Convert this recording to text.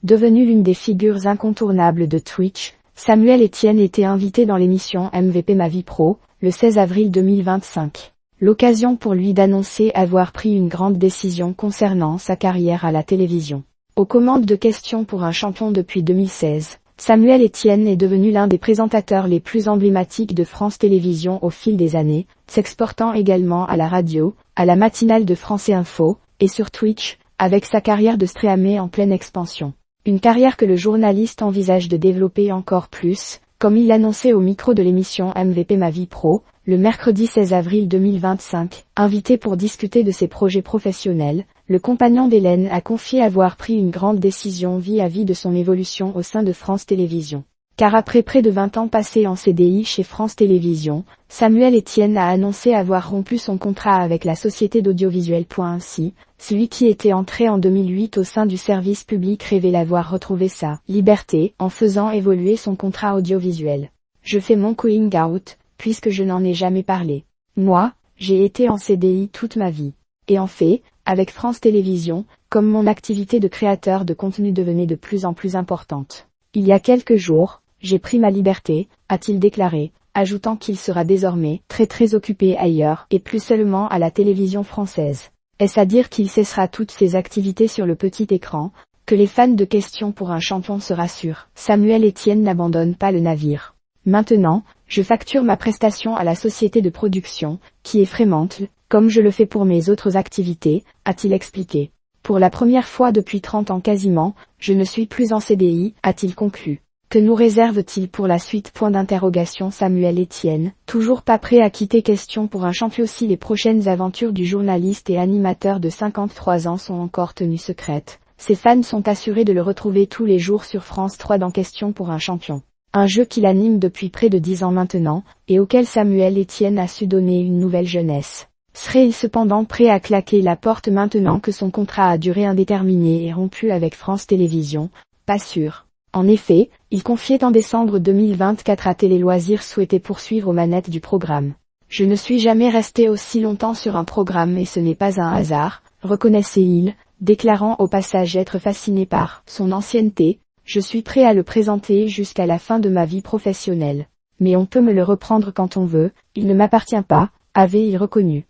Devenu l'une des figures incontournables de Twitch, Samuel Etienne était invité dans l'émission MVP Ma Vie Pro, le 16 avril 2025. L'occasion pour lui d'annoncer avoir pris une grande décision concernant sa carrière à la télévision. Aux commandes de questions pour un champion depuis 2016, Samuel Etienne est devenu l'un des présentateurs les plus emblématiques de France Télévisions au fil des années, s'exportant également à la radio, à la matinale de France Info, et sur Twitch, avec sa carrière de streamer en pleine expansion. Une carrière que le journaliste envisage de développer encore plus, comme il l'annonçait au micro de l'émission MVP Ma Vie Pro, le mercredi 16 avril 2025, invité pour discuter de ses projets professionnels, le compagnon d'Hélène a confié avoir pris une grande décision vis-à-vis de son évolution au sein de France Télévisions. Car après près de 20 ans passés en CDI chez France Télévisions, Samuel Etienne a annoncé avoir rompu son contrat avec la société d'audiovisuel. Ainsi, celui qui était entré en 2008 au sein du service public révèle avoir retrouvé sa liberté en faisant évoluer son contrat audiovisuel. Je fais mon coming out, puisque je n'en ai jamais parlé. Moi, j'ai été en CDI toute ma vie. Et en fait, avec France Télévisions, comme mon activité de créateur de contenu devenait de plus en plus importante. Il y a quelques jours, j'ai pris ma liberté, a-t-il déclaré, ajoutant qu'il sera désormais très occupé ailleurs et plus seulement à la télévision française. Est-ce à dire qu'il cessera toutes ses activités sur le petit écran, que les fans de questions pour un champion se rassurent. Samuel Etienne n'abandonne pas le navire. Maintenant, je facture ma prestation à la société de production, qui est Fremantle, comme je le fais pour mes autres activités, a-t-il expliqué. Pour la première fois depuis 30 ans quasiment, je ne suis plus en CDI, a-t-il conclu. Que nous réserve-t-il pour la suite? Samuel Etienne, toujours pas prêt à quitter Question pour un champion si les prochaines aventures du journaliste et animateur de 53 ans sont encore tenues secrètes. Ses fans sont assurés de le retrouver tous les jours sur France 3 dans Question pour un champion. Un jeu qu'il anime depuis près de 10 ans maintenant, et auquel Samuel Etienne a su donner une nouvelle jeunesse. Serait-il cependant prêt à claquer la porte maintenant que son contrat à durée indéterminée est rompu avec France Télévisions? Pas sûr. En effet, il confiait en décembre 2024 à Télé Loisirs souhaiter poursuivre aux manettes du programme. Je ne suis jamais resté aussi longtemps sur un programme et ce n'est pas un hasard, reconnaissait-il, déclarant au passage être fasciné par son ancienneté. Je suis prêt à le présenter jusqu'à la fin de ma vie professionnelle. Mais on peut me le reprendre quand on veut, il ne m'appartient pas, avait-il reconnu.